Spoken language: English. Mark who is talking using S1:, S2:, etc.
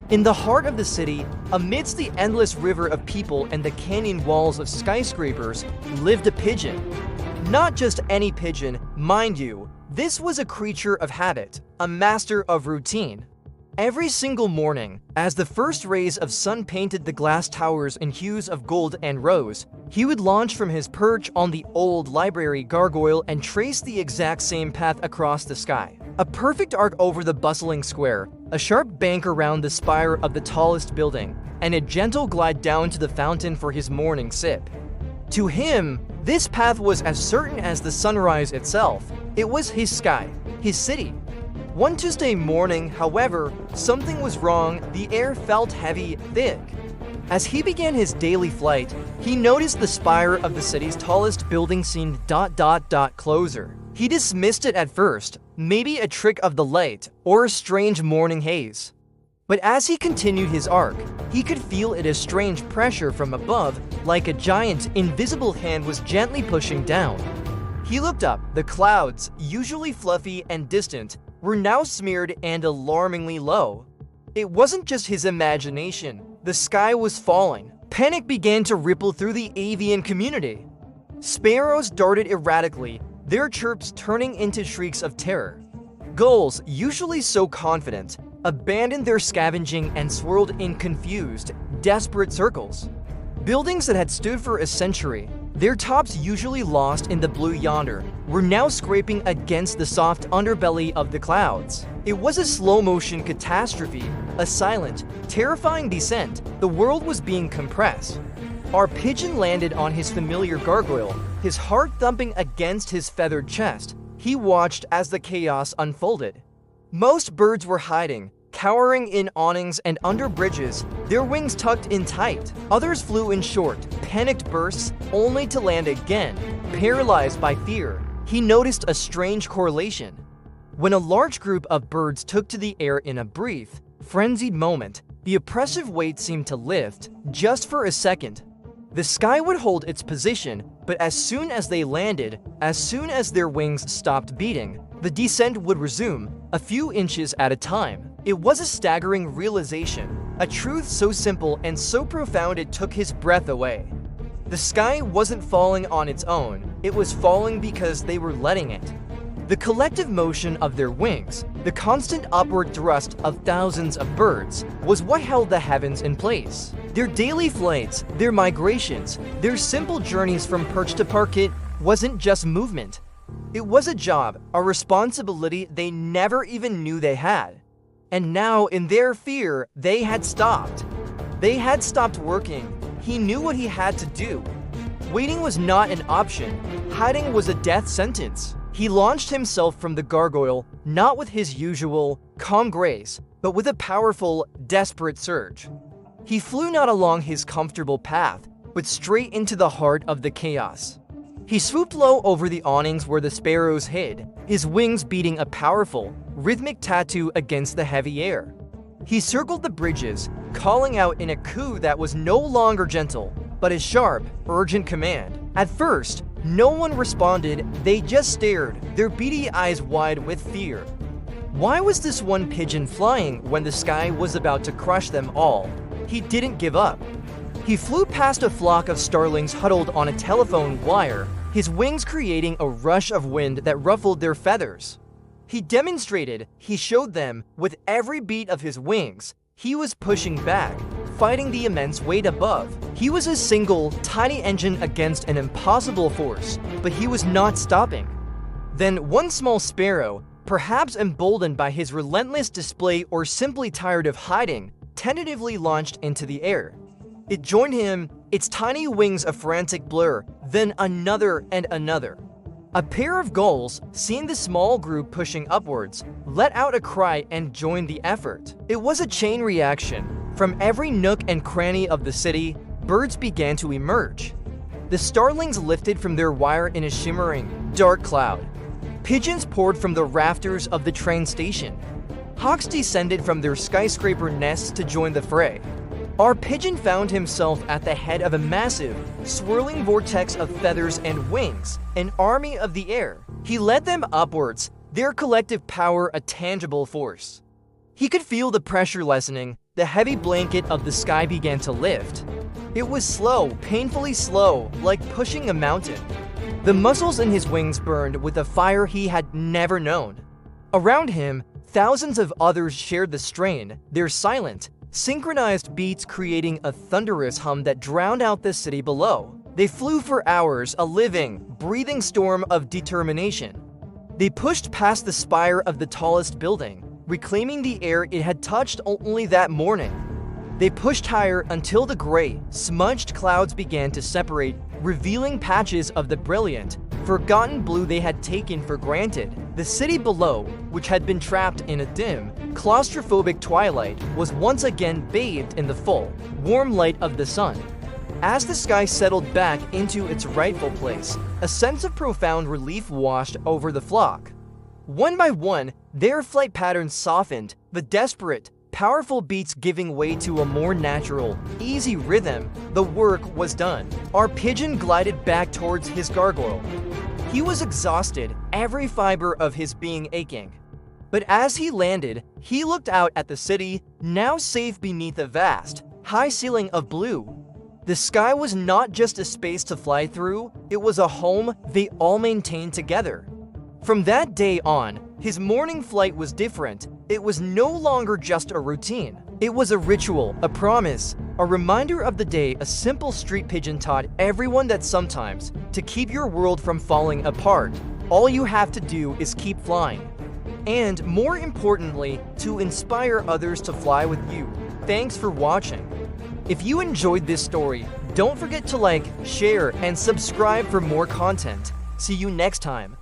S1: In the heart of the city, amidst the endless river of people and the canyon walls of skyscrapers, lived a pigeon. Not just any pigeon, mind you, this was a creature of habit, a master of routine. Every single morning, as the first rays of sun painted the glass towers in hues of gold and rose, he would launch from his perch on the old library gargoyle and trace the exact same path across the sky. A perfect arc over the bustling square, a sharp bank around the spire of the tallest building, and a gentle glide down to the fountain for his morning sip. To him, this path was as certain as the sunrise itself. It was his sky, his city. One Tuesday morning, however, something was wrong. The air felt heavy, thick. As he began his daily flight, he noticed the spire of the city's tallest building seemed ... closer. He dismissed it at first, maybe a trick of the light or a strange morning haze. But as he continued his arc, he could feel a strange pressure from above, like a giant, invisible hand was gently pushing down. He looked up. The clouds, usually fluffy and distant, were now smeared and alarmingly low. It wasn't just his imagination. The sky was falling. Panic began to ripple through the avian community. Sparrows darted erratically, their chirps turning into shrieks of terror. Gulls, usually so confident, abandoned their scavenging and swirled in confused, desperate circles. Buildings that had stood for a century, their tops usually lost in the blue yonder, were now scraping against the soft underbelly of the clouds. It was a slow-motion catastrophe, a silent, terrifying descent. The world was being compressed. Our pigeon landed on his familiar gargoyle, his heart thumping against his feathered chest. He watched as the chaos unfolded. Most birds were hiding, cowering in awnings and under bridges, their wings tucked in tight. Others flew in short, panicked bursts, only to land again, paralyzed by fear. He noticed a strange correlation. When a large group of birds took to the air in a brief, frenzied moment, the oppressive weight seemed to lift, just for a second. The sky would hold its position, but as soon as they landed, as soon as their wings stopped beating, the descent would resume, a few inches at a time. It was a staggering realization, a truth so simple and so profound it took his breath away. The sky wasn't falling on its own, it was falling because they were letting it. The collective motion of their wings, the constant upward thrust of thousands of birds, was what held the heavens in place. Their daily flights, their migrations, their simple journeys from perch to parquet wasn't just movement. It was a job, a responsibility they never even knew they had. And now, in their fear, they had stopped. They had stopped working. He knew what he had to do. Waiting was not an option. Hiding was a death sentence. He launched himself from the gargoyle, not with his usual, calm grace, but with a powerful, desperate surge. He flew not along his comfortable path, but straight into the heart of the chaos. He swooped low over the awnings where the sparrows hid, his wings beating a powerful, rhythmic tattoo against the heavy air. He circled the bridges, calling out in a coo that was no longer gentle, but a sharp, urgent command. At first, no one responded, they just stared, their beady eyes wide with fear. Why was this one pigeon flying when the sky was about to crush them all? He didn't give up. He flew past a flock of starlings huddled on a telephone wire, his wings creating a rush of wind that ruffled their feathers. He demonstrated, he showed them, with every beat of his wings, he was pushing back, fighting the immense weight above. He was a single, tiny engine against an impossible force, but he was not stopping. Then one small sparrow, perhaps emboldened by his relentless display or simply tired of hiding, tentatively launched into the air. It joined him, its tiny wings a frantic blur, then another and another. A pair of gulls, seeing the small group pushing upwards, let out a cry and joined the effort. It was a chain reaction. From every nook and cranny of the city, birds began to emerge. The starlings lifted from their wire in a shimmering, dark cloud. Pigeons poured from the rafters of the train station. Hawks descended from their skyscraper nests to join the fray. Our pigeon found himself at the head of a massive, swirling vortex of feathers and wings, an army of the air. He led them upwards, their collective power a tangible force. He could feel the pressure lessening, the heavy blanket of the sky began to lift. It was slow, painfully slow, like pushing a mountain. The muscles in his wings burned with a fire he had never known. Around him, thousands of others shared the strain, their silent, synchronized beats creating a thunderous hum that drowned out the city below. They flew for hours, a living, breathing storm of determination. They pushed past the spire of the tallest building, reclaiming the air it had touched only that morning. They pushed higher until the gray, smudged clouds began to separate, revealing patches of the brilliant, forgotten blue they had taken for granted. The city below, which had been trapped in a dim, claustrophobic twilight, was once again bathed in the full, warm light of the sun. As the sky settled back into its rightful place, a sense of profound relief washed over the flock. One by one, their flight patterns softened, the desperate, powerful beats giving way to a more natural, easy rhythm. The work was done. Our pigeon glided back towards his gargoyle. He was exhausted, every fiber of his being aching. But as he landed, he looked out at the city, now safe beneath a vast, high ceiling of blue. The sky was not just a space to fly through, it was a home they all maintained together. From that day on, his morning flight was different. It was no longer just a routine. It was a ritual, a promise, a reminder of the day a simple street pigeon taught everyone that sometimes, to keep your world from falling apart, all you have to do is keep flying. And more importantly, to inspire others to fly with you. Thanks for watching. If you enjoyed this story, don't forget to like, share, and subscribe for more content. See you next time.